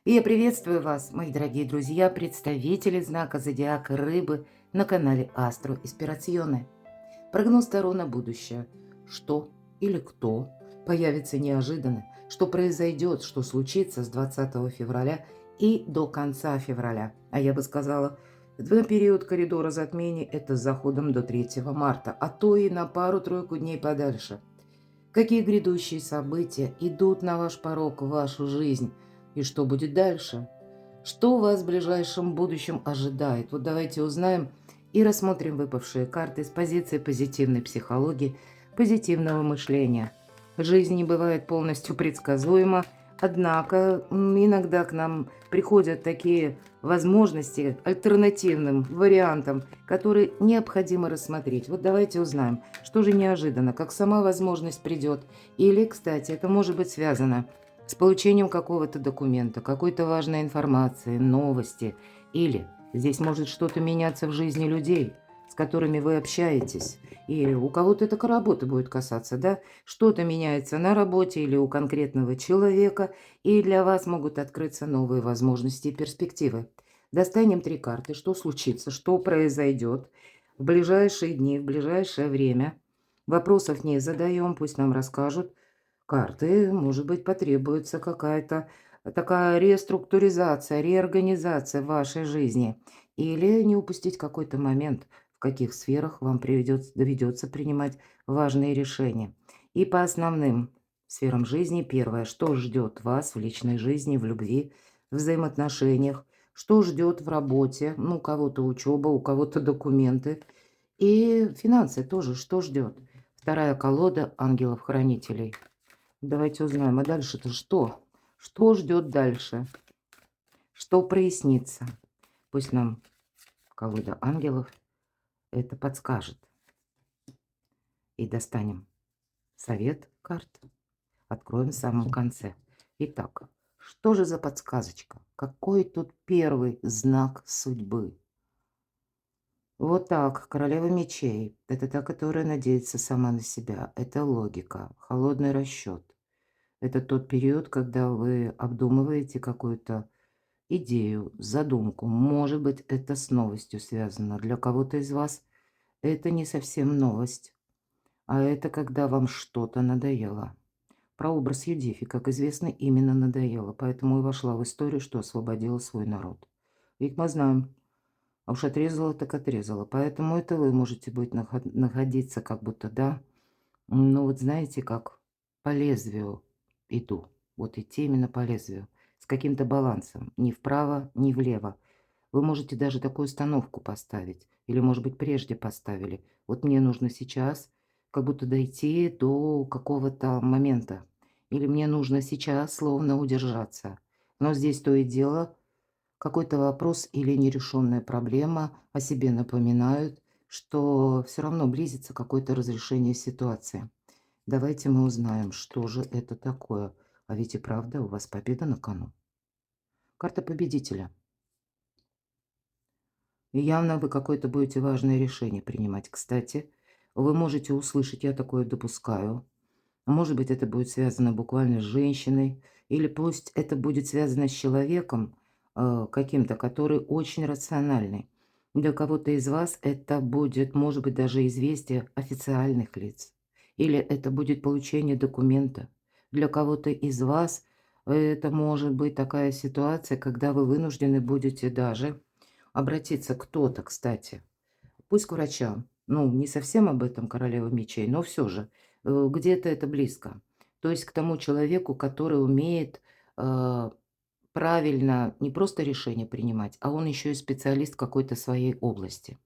И я приветствую вас, мои дорогие друзья, представители знака Зодиака Рыбы на канале Астро Инспирационе. Прогноз Таро на будущее. Что или кто появится неожиданно, что произойдет, что случится с 20 февраля и до конца февраля. А я бы сказала, в период коридора затмений это с заходом до 3 марта, а то и на пару-тройку дней подальше. Какие грядущие события идут на ваш порог в вашу жизнь и что будет дальше? Что вас в ближайшем будущем ожидает? Вот давайте узнаем и рассмотрим выпавшие карты с позиции позитивной психологии, позитивного мышления. Жизнь не бывает полностью предсказуема, однако иногда к нам приходят такие возможности альтернативным вариантам, которые необходимо рассмотреть. Вот давайте узнаем, что же неожиданно, как сама возможность придет. Или, кстати, это может быть связано с получением какого-то документа, какой-то важной информации, новости. Или здесь может что-то меняться в жизни людей, с которыми вы общаетесь. И у кого-то это работа будет касаться, да? Что-то меняется на работе или у конкретного человека, и для вас могут открыться новые возможности и перспективы. Достанем 3 карты. Что случится, что произойдет в ближайшие дни, в ближайшее время. Вопросов не задаем, пусть нам расскажут карты. Может быть, потребуется какая-то такая реструктуризация, реорганизация в вашей жизни. Или не упустить какой-то момент, в каких сферах вам доведется принимать важные решения. И по основным сферам жизни. Первое, что ждет вас в личной жизни, в любви, в взаимоотношениях, что ждет в работе, ну, у кого-то учеба, у кого-то документы. И финансы тоже, что ждет. Вторая колода ангелов-хранителей. Давайте узнаем, а дальше-то что? Что ждет дальше? Что прояснится? Пусть нам колода ангелов это подскажет. И достанем совет карт. Откроем в самом конце. Итак, что же за подсказочка? Какой тут первый знак судьбы? Вот так, королева мечей. Это та, которая надеется сама на себя. Это логика, холодный расчет. Это тот период, когда вы обдумываете какую-то идею, задумку. Может быть, это с новостью связано. Для кого-то из вас это не совсем новость, а это когда вам что-то надоело. Прообраз Юдифи, как известно, именно надоело, поэтому и вошла в историю, что освободила свой народ. Ведь мы знаем, а уж отрезала так отрезала, поэтому это вы можете быть находиться как будто, да, ну вот знаете, как по лезвию иду, вот идти именно по лезвию, с каким-то балансом, ни вправо, ни влево. Вы можете даже такую установку поставить, или, может быть, прежде поставили. Вот мне нужно сейчас как будто дойти до какого-то момента, или мне нужно сейчас словно удержаться. Но здесь то и дело, какой-то вопрос или нерешенная проблема о себе напоминают, что все равно близится какое-то разрешение ситуации. Давайте мы узнаем, что же это такое. А ведь и правда у вас победа на кону. Карта победителя. И явно вы какое-то будете важное решение принимать. Кстати, вы можете услышать, я такое допускаю. Может быть, это будет связано буквально с женщиной, или пусть это будет связано с человеком каким-то, который очень рациональный. Для кого-то из вас это будет, может быть, даже известие официальных лиц. Или это будет получение документа. Для кого-то из вас это может быть такая ситуация, когда вы вынуждены будете даже обратиться кто-то, кстати, пусть к врачам. Ну, не совсем об этом королева мечей, но все же, где-то это близко. То есть к тому человеку, который умеет, э, правильно не просто решения принимать, а он еще и специалист какой-то своей области.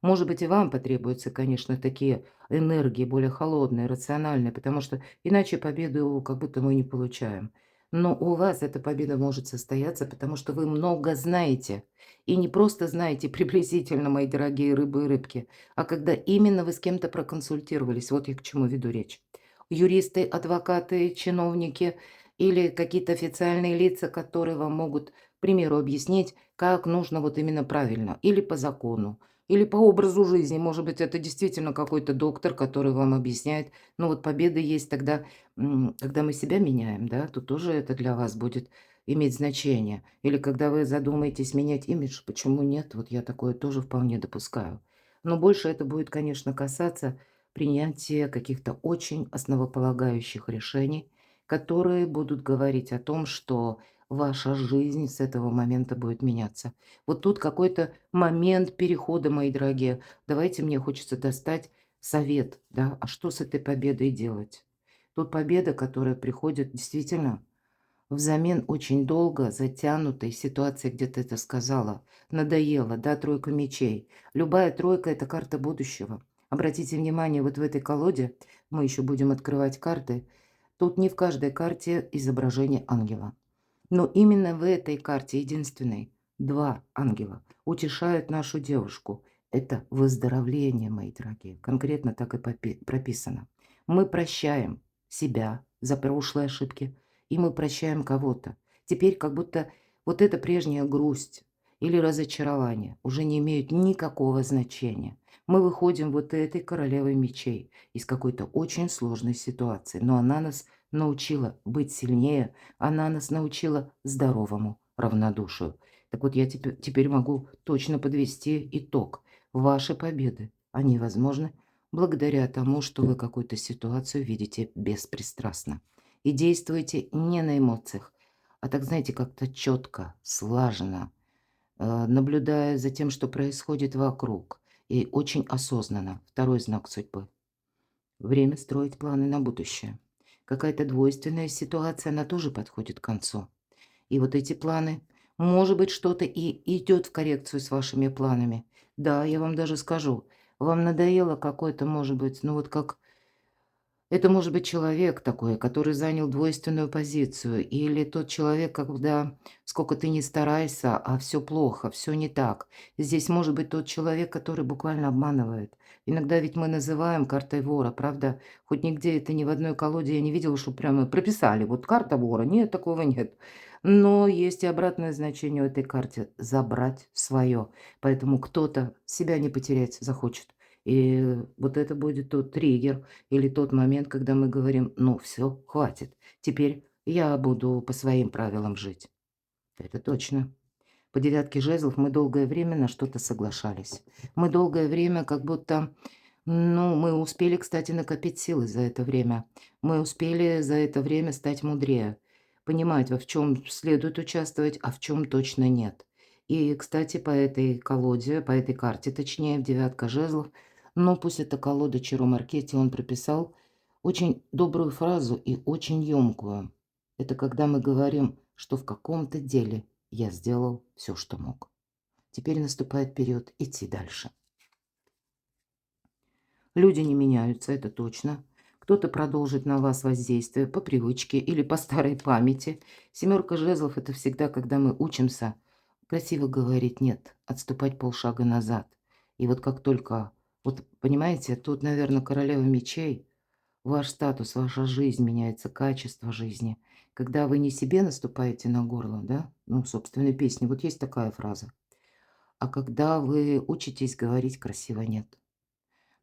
Может быть, и вам потребуются, конечно, такие энергии более холодные, рациональные, потому что иначе победу как будто мы не получаем. Но у вас эта победа может состояться, потому что вы много знаете. И не просто знаете приблизительно, мои дорогие рыбы и рыбки, а когда именно вы с кем-то проконсультировались. Вот я к чему веду речь. Юристы, адвокаты, чиновники или какие-то официальные лица, которые вам могут, к примеру, объяснить, как нужно вот именно правильно, или по закону, или по образу жизни. Может быть, это действительно какой-то доктор, который вам объясняет. Но вот победа есть тогда, когда мы себя меняем, да, то тоже это для вас будет иметь значение. Или когда вы задумаетесь менять имидж, почему нет? Вот я такое тоже вполне допускаю. Но больше это будет, конечно, касаться принятия каких-то очень основополагающих решений, которые будут говорить о том, что ваша жизнь с этого момента будет меняться. Вот тут какой-то момент перехода, мои дорогие. Давайте, мне хочется достать совет, да, а что с этой победой делать? Тут победа, которая приходит действительно взамен очень долго затянутой ситуации, где ты это сказала. Надоело, да, тройка мечей. Любая тройка – это карта будущего. Обратите внимание, вот в этой колоде, мы еще будем открывать карты, тут не в каждой карте изображение ангела. Но именно в этой карте единственной два ангела утешают нашу девушку. Это выздоровление, мои дорогие. Конкретно так и прописано. Мы прощаем себя за прошлые ошибки, и мы прощаем кого-то. Теперь как будто вот эта прежняя грусть или разочарование уже не имеют никакого значения. Мы выходим вот этой королевой мечей из какой-то очень сложной ситуации, но она нас научила быть сильнее, она нас научила здоровому равнодушию. Так вот, я теперь могу точно подвести итог. Ваши победы, они возможны благодаря тому, что вы какую-то ситуацию видите беспристрастно. И действуете не на эмоциях, а так, знаете, как-то четко, слаженно, наблюдая за тем, что происходит вокруг. И очень осознанно. Второй знак судьбы. Время строить планы на будущее. Какая-то двойственная ситуация, она тоже подходит к концу. И вот эти планы, может быть, что-то и идет в коррекцию с вашими планами. Да, я вам даже скажу, вам надоело какой-то, может быть, ну вот как это может быть человек такой, который занял двойственную позицию, или тот человек, когда сколько ты ни старайся, а все плохо, все не так. Здесь может быть тот человек, который буквально обманывает. Иногда ведь мы называем картой вора, правда? Хоть нигде это ни в одной колоде я не видела, что прямо прописали, вот карта вора, нет, такого нет. Но есть и обратное значение у этой карте – забрать свое. Поэтому кто-то себя не потерять захочет. И вот это будет тот триггер, или тот момент, когда мы говорим: "Ну, все, хватит. Теперь я буду по своим правилам жить". Это точно. По девятке жезлов мы долгое время на что-то соглашались. Мы долгое время как будто, ну, мы успели, кстати, накопить силы за это время. Мы успели за это время стать мудрее, понимать, в чем следует участвовать, а в чем точно нет. И, кстати, по этой колоде, по этой карте, точнее, в девятка жезлов, но пусть это колода Чиро Маркетти, он прописал очень добрую фразу и очень емкую. Это когда мы говорим, что в каком-то деле я сделал все, что мог. Теперь наступает период идти дальше. Люди не меняются, это точно. Кто-то продолжит на вас воздействие по привычке или по старой памяти. Семерка жезлов – это всегда, когда мы учимся красиво говорить «нет», отступать полшага назад. И вот как только, вот понимаете, тут, наверное, королева мечей, ваш статус, ваша жизнь меняется, качество жизни. Когда вы не себе наступаете на горло, да, ну, в собственной песне, вот есть такая фраза, а когда вы учитесь говорить красиво «нет».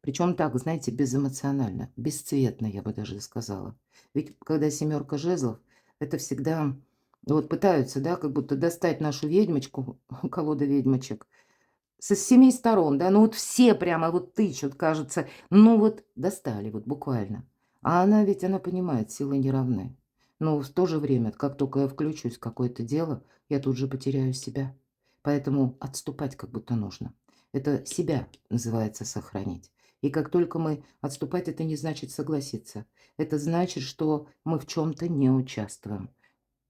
Причем так, знаете, безэмоционально, бесцветно, я бы даже сказала. Ведь когда семерка жезлов, это всегда вот пытаются, да, как будто достать нашу ведьмочку, колода ведьмочек, со семи сторон, да, ну вот все прямо вот тычут, кажется, ну вот достали, вот буквально. А она ведь, она понимает, силы не равны. Но в то же время, как только я включусь в какое-то дело, я тут же потеряю себя. Поэтому отступать как будто нужно. Это себя называется сохранить. И как только мы отступать, это не значит согласиться. Это значит, что мы в чем-то не участвуем.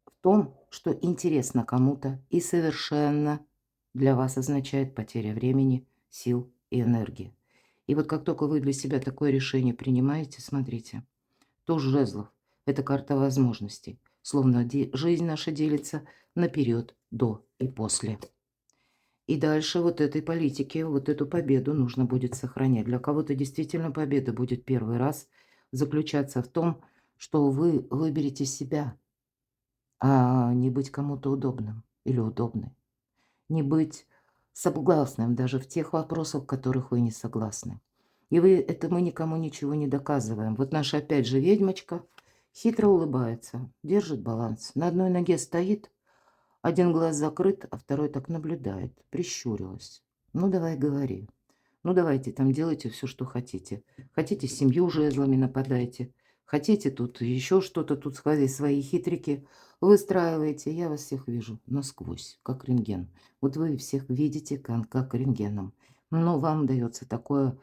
В том, что интересно кому-то и совершенно для вас означает потеря времени, сил и энергии. И вот как только вы для себя такое решение принимаете, смотрите, туз жезлов – это карта возможностей, словно жизнь наша делится на период до и после. И дальше вот этой политики, вот эту победу нужно будет сохранять. Для кого-то действительно победа будет первый раз заключаться в том, что вы выберете себя, а не быть кому-то удобным или удобной. Не быть согласным даже в тех вопросах, в которых вы не согласны. И вы это мы никому ничего не доказываем. Вот наша опять же ведьмочка хитро улыбается, держит баланс. На одной ноге стоит, Один глаз закрыт, а второй так наблюдает, прищурилась. Ну, давай говори. Ну, давайте там делайте все, что хотите. Хотите, семью жезлами нападайте. Хотите, тут еще что-то, тут свои хитрики выстраиваете. Я вас всех вижу насквозь, как рентген. Вот вы всех видите, как рентгеном. Но вам дается такое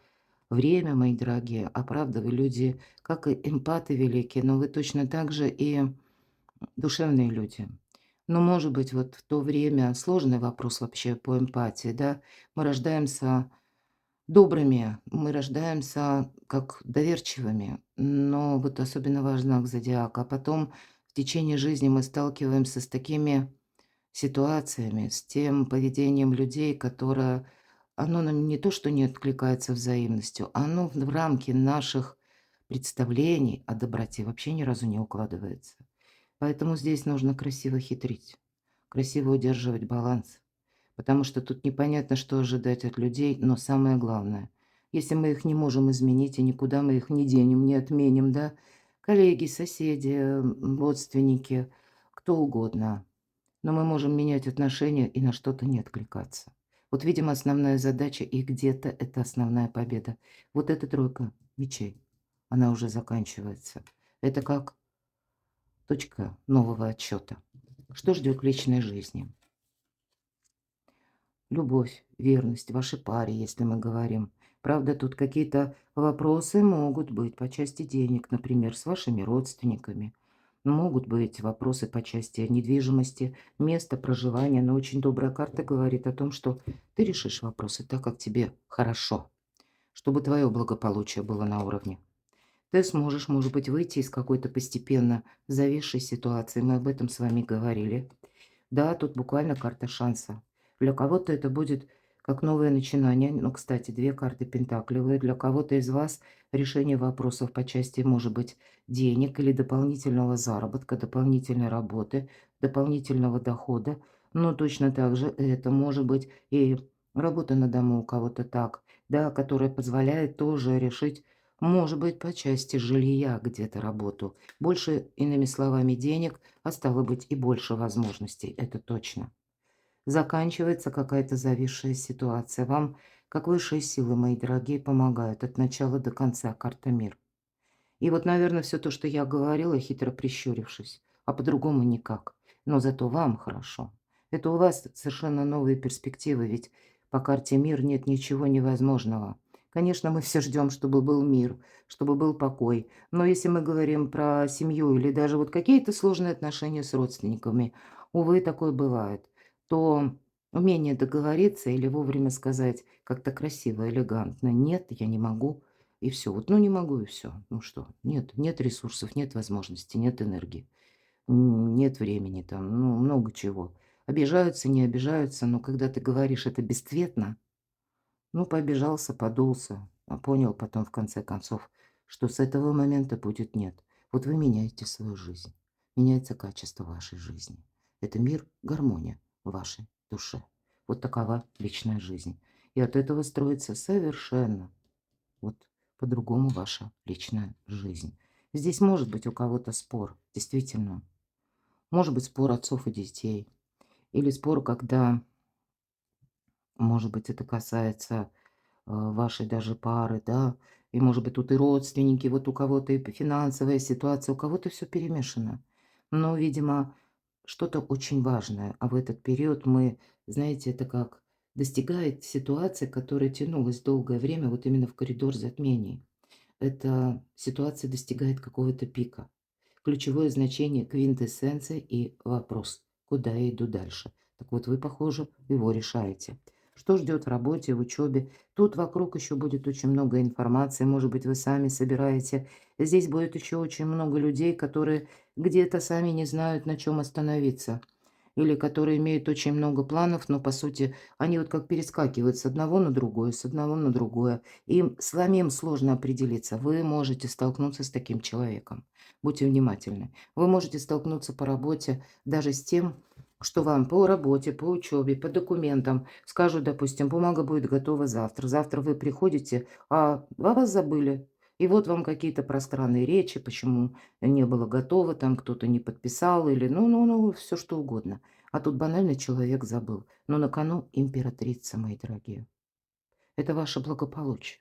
время, мои дорогие. А правда, вы люди, как и эмпаты великие, но вы точно так же и душевные люди. Но, может быть, вот в то время сложный вопрос вообще по эмпатии, да. Мы рождаемся добрыми, мы рождаемся как доверчивыми, но вот особенно ваш знак зодиака. А потом в течение жизни мы сталкиваемся с такими ситуациями, с тем поведением людей, которое, оно нам не то, что не откликается взаимностью, оно в рамки наших представлений о доброте вообще ни разу не укладывается. Поэтому здесь нужно красиво хитрить, красиво удерживать баланс. Потому что тут непонятно, что ожидать от людей, но самое главное, если мы их не можем изменить и никуда мы их не денем, не отменим, да, коллеги, соседи, родственники, кто угодно, но мы можем менять отношения и на что-то не откликаться. Вот, видимо, основная задача и где-то это основная победа. Вот эта тройка мечей, она уже заканчивается. Это как точка нового отсчета. Что ждет в личной жизни? Любовь, верность вашей паре, если мы говорим. Правда, тут какие-то вопросы могут быть по части денег, например, с вашими родственниками. Могут быть вопросы по части недвижимости, места проживания. Но очень добрая карта говорит о том, что ты решишь вопросы так, как тебе хорошо, чтобы твое благополучие было на уровне. Ты сможешь, может быть, выйти из какой-то постепенно зависшей ситуации. Мы об этом с вами говорили. Да, тут буквально карта шанса. Для кого-то это будет как новое начинание. Ну, кстати, 2 карты пентаклевые. Для кого-то из вас решение вопросов по части, может быть, денег или дополнительного заработка, дополнительной работы, дополнительного дохода. Но точно так же это может быть и работа на дому у кого-то так, да, которая позволяет тоже решить, может быть, по части жилья где-то работу. Больше, иными словами, денег, а стало быть и больше возможностей, это точно. Заканчивается какая-то зависшая ситуация. Вам, как высшие силы, мои дорогие, помогают от начала до конца, карта мир. И вот, наверное, все то, что я говорила, хитро прищурившись, а по-другому никак. Но зато вам хорошо. Это у вас совершенно новые перспективы, ведь по карте мир нет ничего невозможного. Конечно, мы все ждем, чтобы был мир, чтобы был покой. Но если мы говорим про семью или даже вот какие-то сложные отношения с родственниками, увы, такое бывает, то умение договориться или вовремя сказать как-то красиво, элегантно: "Нет, я не могу", и все. Вот, ну, не могу, и все. Ну что, нет ресурсов, нет возможности, нет энергии, нет времени там, ну, много чего. Обижаются, не обижаются, но когда ты говоришь это бесцветно, ну, пообижался, подулся, а понял потом в конце концов, что с этого момента будет нет. Вот вы меняете свою жизнь, меняется качество вашей жизни. Это мир, гармония в вашей душе. Вот такова личная жизнь. И от этого строится совершенно вот по-другому ваша личная жизнь. Здесь может быть у кого-то спор, действительно. Может быть спор отцов и детей. Или спор, когда, может быть, это касается вашей даже пары, да. И, может быть, тут и родственники, вот у кого-то и финансовая ситуация, у кого-то все перемешано. Но, видимо, что-то очень важное. А в этот период мы, знаете, это как достигает ситуация, которая тянулась долгое время, вот именно в коридор затмений. Эта ситуация достигает какого-то пика. Ключевое значение квинтэссенция и вопрос, куда я иду дальше. Так вот, вы, похоже, его решаете. Что ждет в работе, в учебе? Тут вокруг еще будет очень много информации. Может быть, вы сами собираете. Здесь будет еще очень много людей, которые где-то сами не знают, на чем остановиться. Или которые имеют очень много планов, но, по сути, они вот как перескакивают с одного на другое, с одного на другое. Им самим сложно определиться. Вы можете столкнуться с таким человеком. Будьте внимательны. Вы можете столкнуться по работе даже с тем, что вам по работе, по учебе, по документам скажут, допустим, бумага будет готова завтра. Завтра вы приходите, а о вас забыли. И вот вам какие-то пространные речи, почему не было готово, там кто-то не подписал или ну, все что угодно. А тут банальный человек забыл. Но на кону императрица, мои дорогие. Это ваше благополучие.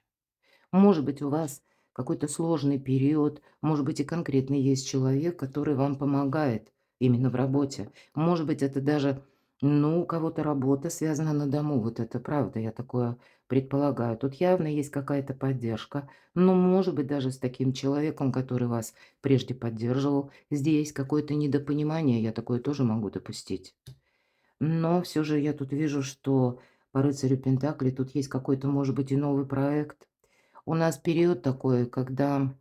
Может быть, у вас какой-то сложный период, может быть, и конкретно есть человек, который вам помогает именно в работе. Может быть, это даже, ну, у кого-то работа связана на дому, вот это правда, я такое предполагаю. Тут явно есть какая-то поддержка, но, может быть, даже с таким человеком, который вас прежде поддерживал, здесь какое-то недопонимание, я такое тоже могу допустить. Но все же я тут вижу, что по рыцарю Пентаклей тут есть какой-то, может быть, и новый проект. У нас период такой, когда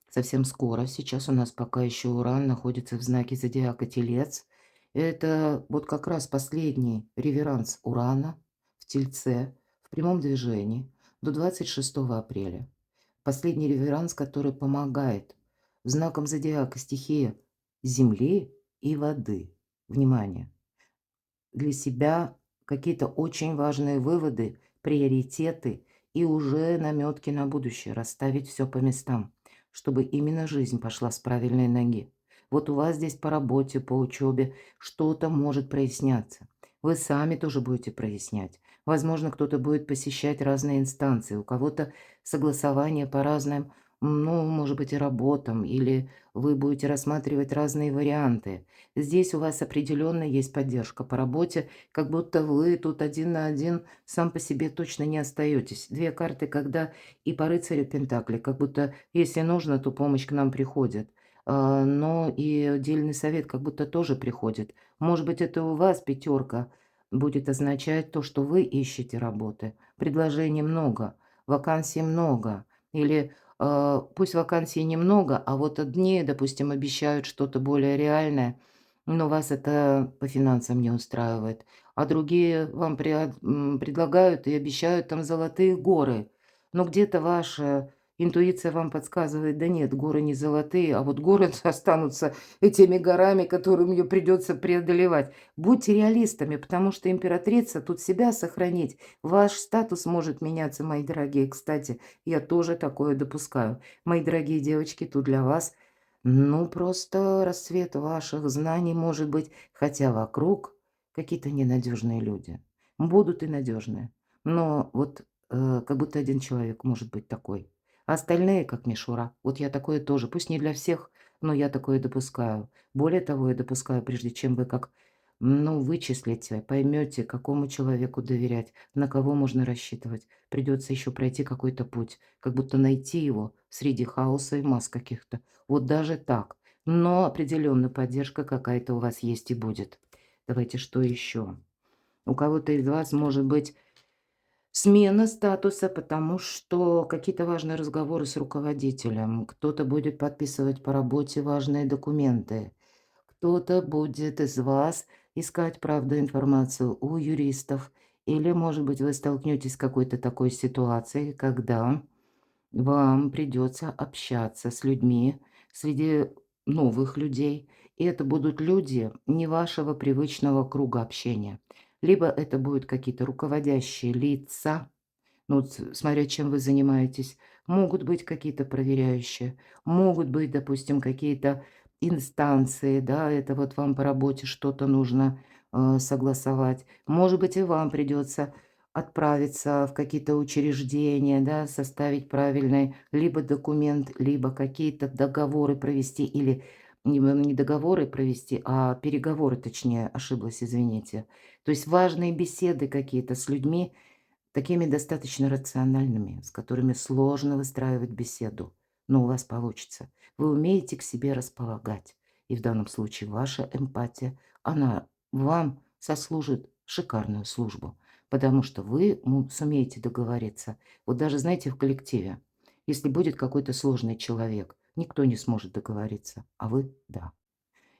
совсем скоро, сейчас у нас пока еще Уран находится в знаке зодиака Телец. Это вот как раз последний реверанс Урана в Тельце в прямом движении до 26 апреля. Последний реверанс, который помогает знакам зодиака стихии Земли и воды. Внимание! Для себя какие-то очень важные выводы, приоритеты и уже намётки на будущее, расставить все по местам, чтобы именно жизнь пошла с правильной ноги. Вот у вас здесь по работе, по учебе что-то может проясняться. Вы сами тоже будете прояснять. Возможно, кто-то будет посещать разные инстанции, у кого-то согласование по разным, ну, может быть, и работам, или вы будете рассматривать разные варианты. Здесь у вас определенно есть поддержка по работе, как будто вы тут один на один сам по себе точно не остаетесь. Две карты, когда и по рыцарю Пентаклей, как будто если нужно, то помощь к нам приходит. Но и отдельный совет как будто тоже приходит. Может быть, это у вас пятерка будет означать то, что вы ищете работы. Предложений много, вакансий много. Или пусть вакансий немного, а вот одни, допустим, обещают что-то более реальное, но вас это по финансам не устраивает, а другие вам предлагают и обещают там золотые горы. Но где-то ваша интуиция вам подсказывает: да нет, горы не золотые, а вот горы останутся этими горами, которым ее придется преодолевать. Будьте реалистами, потому что императрица тут себя сохранить. Ваш статус может меняться, мои дорогие. Кстати, я тоже такое допускаю. Мои дорогие девочки, тут для вас ну, просто расцвет ваших знаний может быть, хотя вокруг какие-то ненадежные люди. Будут и надежные. Но вот как будто один человек может быть такой. А остальные как мишура. Вот я такое тоже. Пусть не для всех, но я такое допускаю. Более того, я допускаю, прежде чем вы как, ну, вычислите, поймете, какому человеку доверять, на кого можно рассчитывать. Придется еще пройти какой-то путь, как будто найти его среди хаоса и масс каких-то. Вот даже так. Но определенно поддержка какая-то у вас есть и будет. Давайте, что еще? У кого-то из вас может быть смена статуса, потому что какие-то важные разговоры с руководителем. Кто-то будет подписывать по работе важные документы. Кто-то будет из вас искать правду информацию у юристов. Или, может быть, вы столкнетесь с какой-то такой ситуацией, когда вам придется общаться с людьми среди новых людей, и это будут люди не вашего привычного круга общения. Либо это будут какие-то руководящие лица, ну, вот смотря чем вы занимаетесь, могут быть какие-то проверяющие, могут быть, допустим, какие-то инстанции, да, это вот вам по работе что-то нужно согласовать. Может быть, и вам придется отправиться в какие-то учреждения, да, составить правильный либо документ, либо какие-то договоры провести, или не договоры провести, а переговоры, точнее, ошиблась, извините. То есть важные беседы какие-то с людьми, такими достаточно рациональными, с которыми сложно выстраивать беседу, но у вас получится. Вы умеете к себе располагать, и в данном случае ваша эмпатия, она вам сослужит шикарную службу, потому что вы сумеете договориться. Вот даже, знаете, в коллективе, если будет какой-то сложный человек, никто не сможет договориться, а вы– да.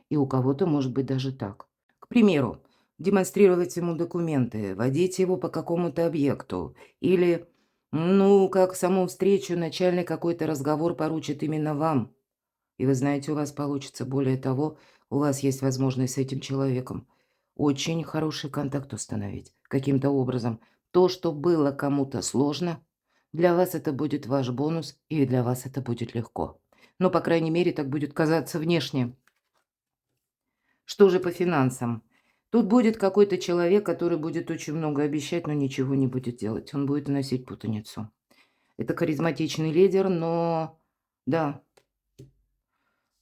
И у кого-то может быть даже так. К примеру, демонстрировать ему документы, водить его по какому-то объекту или, ну, как саму встречу, начальный какой-то разговор поручит именно вам. И вы знаете, у вас получится. Более того, у вас есть возможность с этим человеком очень хороший контакт установить каким-то образом. То, что было кому-то сложно, для вас это будет ваш бонус, и для вас это будет легко. Ну, по крайней мере, так будет казаться внешне. Что же по финансам? Тут будет какой-то человек, который будет очень много обещать, но ничего не будет делать. Он будет вносить путаницу. Это харизматичный лидер, но да,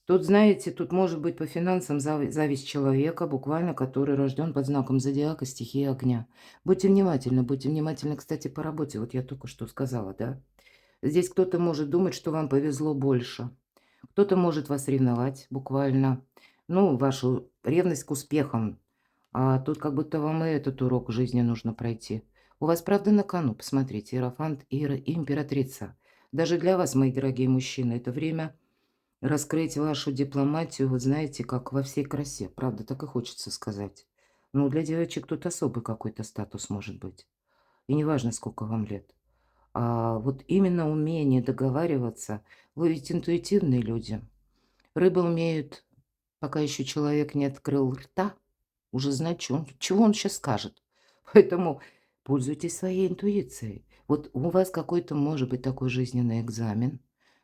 тут, знаете, тут может быть по финансам зависть человека, буквально, который рожден под знаком зодиака, стихии огня. Будьте внимательны, кстати, по работе. Вот я только что сказала, да. Здесь кто-то может думать, что вам повезло больше. Кто-то может вас ревновать, буквально. Ну, вашу ревность к успехам. А тут как будто вам и этот урок жизни нужно пройти. У вас правда на кону, посмотрите, Иерофант и императрица. Даже для вас, мои дорогие мужчины, это время раскрыть вашу дипломатию, вот знаете, как во всей красе. Правда, так и хочется сказать. Ну, для девочек тут особый какой-то статус может быть. И неважно, сколько вам лет. А вот именно умение договариваться. Вы ведь интуитивные люди. Рыбы умеют, пока еще человек не открыл рта, уже знать, чего он сейчас скажет. Поэтому пользуйтесь своей интуицией. Вот у вас какой-то может быть такой жизненный экзамен,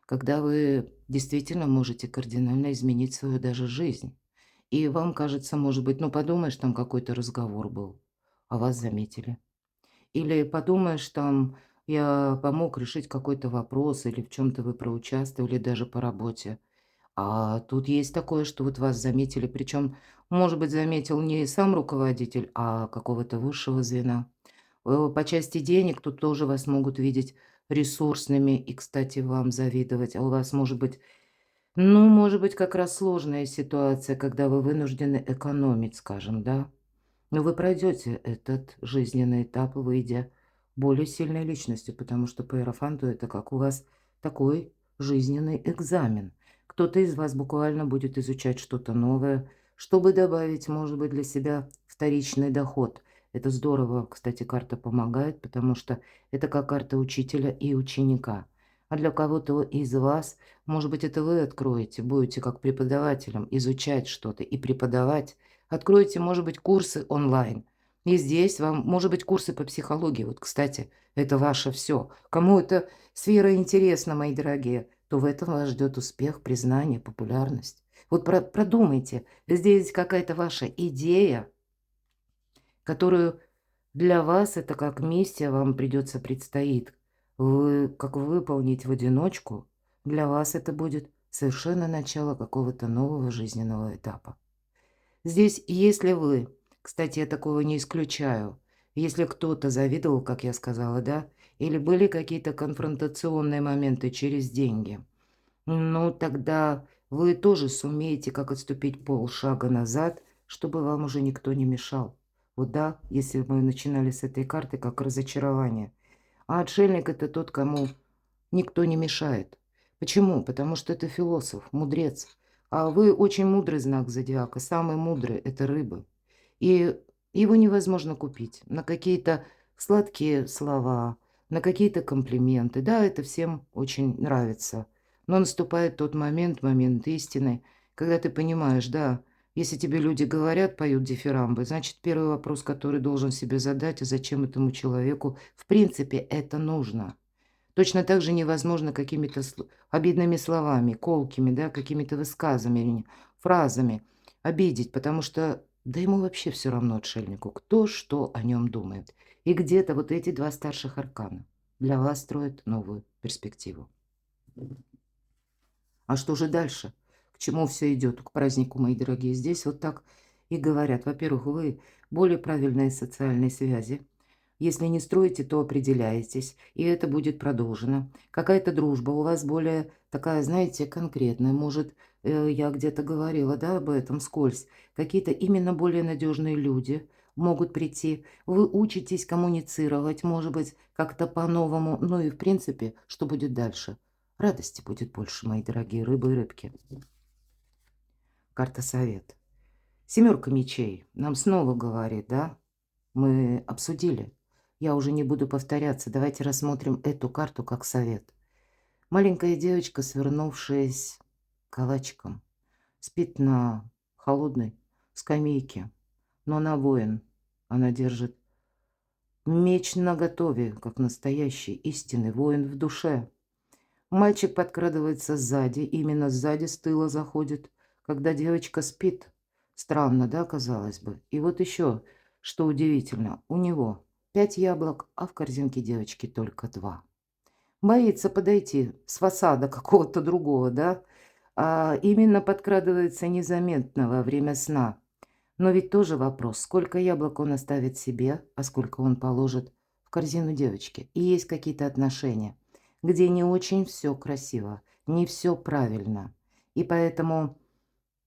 когда вы действительно можете кардинально изменить свою даже жизнь. И вам кажется, может быть, ну подумаешь, там какой-то разговор был, а вас заметили. Или подумаешь, там я помог решить какой-то вопрос, или в чем-то вы проучаствовали даже по работе. А тут есть такое, что вот вас заметили, причем, может быть, заметил не сам руководитель, а какого-то высшего звена. По части денег тут тоже вас могут видеть ресурсными и, кстати, вам завидовать. А у вас может быть, ну, может быть, как раз сложная ситуация, когда вы вынуждены экономить, скажем, да? Но вы пройдете этот жизненный этап, выйдя более сильной личностью, потому что по иерофанту это как у вас такой жизненный экзамен. Кто-то из вас буквально будет изучать что-то новое, чтобы добавить, может быть, для себя вторичный доход. Это здорово, кстати, карта помогает, потому что это как карта учителя и ученика. А для кого-то из вас, может быть, это вы откроете, будете как преподавателем изучать что-то и преподавать. Откройте, может быть, курсы онлайн. И здесь вам, может быть, курсы по психологии. Вот, кстати, это ваше все. Кому эта сфера интересна, мои дорогие, то в этом вас ждет успех, признание, популярность. Вот продумайте. Здесь какая-то ваша идея, которую для вас это как миссия вам придется предстоит. Вы как выполнить в одиночку, для вас это будет совершенно начало какого-то нового жизненного этапа. Здесь, если вы, кстати, я такого не исключаю, если кто-то завидовал, как я сказала, да, или были какие-то конфронтационные моменты через деньги, ну, тогда вы тоже сумеете как отступить полшага назад, чтобы вам уже никто не мешал. Вот да, если мы начинали с этой карты как разочарование. А отшельник– это тот, кому никто не мешает. Почему? Потому что это философ, мудрец. А вы очень мудрый знак зодиака. Самый мудрый– это рыбы. И его невозможно купить на какие-то сладкие слова, на какие-то комплименты. Да, это всем очень нравится. Но наступает тот момент, момент истины, когда ты понимаешь, да, если тебе люди говорят, поют дифирамбы, значит, первый вопрос, который должен себе задать, а зачем этому человеку в принципе это нужно? Точно так же невозможно какими-то обидными словами, колкими, да, какими-то высказываниями, фразами обидеть, потому что, да ему вообще все равно, отшельнику, кто что о нем думает. И где-то вот эти два старших аркана для вас строят новую перспективу. А что же дальше? К чему все идет? К празднику, мои дорогие. Здесь вот так и говорят. Во-первых, вы более правильные социальные связи. Если не строите, то определяетесь, и это будет продолжено. Какая-то дружба у вас более такая, знаете, конкретная. Может, я где-то говорила, да, об этом скользь. Какие-то именно более надежные люди могут прийти. Вы учитесь коммуницировать, может быть, как-то по-новому. Ну и, в принципе, что будет дальше? Радости будет больше, мои дорогие рыбы и рыбки. Карта совет. Семерка мечей нам снова говорит, да, мы обсудили. Я уже не буду повторяться. Давайте рассмотрим эту карту как совет. Маленькая девочка, свернувшись калачиком, спит на холодной скамейке. Но она воин. Она держит меч наготове, как настоящий истинный воин в душе. Мальчик подкрадывается сзади, именно сзади с тыла заходит, когда девочка спит. Странно, да, казалось бы. И вот еще, что удивительно, у него 5 яблок, а в корзинке девочки только 2. Боится подойти с фасада какого-то другого, да, именно подкрадывается незаметно во время сна. Но ведь тоже вопрос, сколько яблок он оставит себе, а сколько он положит в корзину девочки. И есть какие-то отношения, где не очень все красиво, не все правильно. И поэтому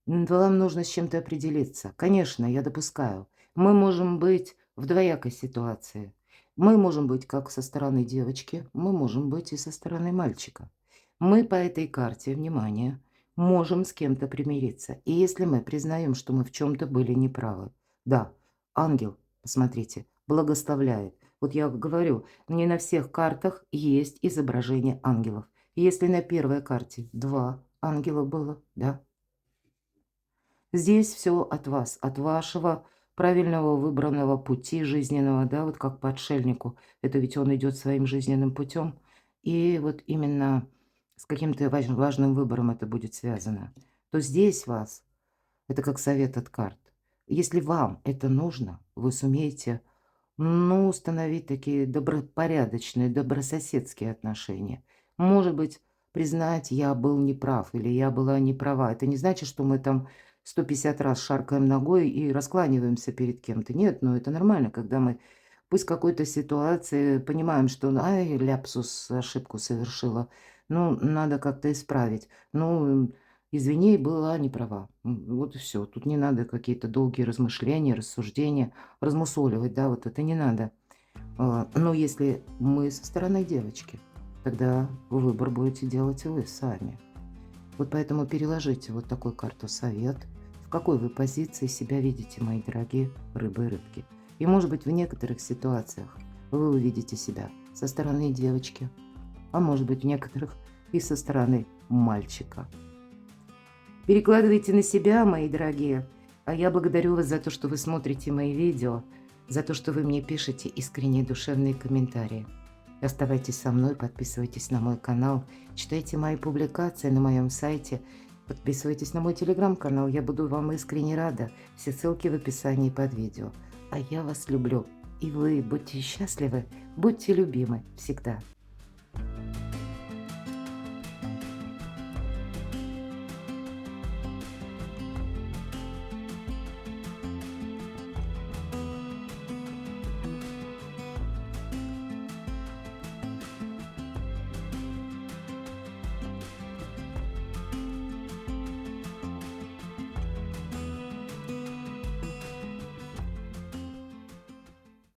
вам нужно с чем-то определиться. Конечно, я допускаю. Мы можем быть в двоякой ситуации. Мы можем быть как со стороны девочки, мы можем быть и со стороны мальчика. Мы по этой карте, внимание, можем с кем-то примириться. И если мы признаем, что мы в чем-то были неправы, да, ангел, посмотрите, благословляет. Вот я говорю, не на всех картах есть изображение ангелов. Если на первой карте 2 ангела было, да, здесь все от вас, от вашего правильного выбранного пути жизненного, да, вот как по отшельнику. Это ведь он идет своим жизненным путем. И вот именно с каким-то важным выбором это будет связано. То здесь вас, это как совет от карт. Если вам это нужно, вы сумеете, ну, установить такие добропорядочные, добрососедские отношения. Может быть, признать, я был неправ или я была неправа. Это не значит, что мы там 150 раз шаркаем ногой и раскланиваемся перед кем-то. Нет, но это нормально, когда мы пусть в какой-то ситуации понимаем, что ай, ляпсус, ошибку совершила. Ну, надо как-то исправить. Ну, извини, была неправа. Вот и все. Тут не надо какие-то долгие размышления, рассуждения, размусоливать, да, вот это не надо. Но если мы со стороны девочки, тогда выбор будете делать вы сами. Вот поэтому переложите вот такую карту совет, в какой вы позиции себя видите, мои дорогие рыбы и рыбки. И может быть в некоторых ситуациях вы увидите себя со стороны девочки, а может быть в некоторых и со стороны мальчика. Перекладывайте на себя, мои дорогие. А я благодарю вас за то, что вы смотрите мои видео, за то, что вы мне пишете искренние душевные комментарии. Оставайтесь со мной, подписывайтесь на мой канал, читайте мои публикации на моем сайте, подписывайтесь на мой телеграм-канал, я буду вам искренне рада. Все ссылки в описании под видео. А я вас люблю. И вы будьте счастливы, будьте любимы всегда.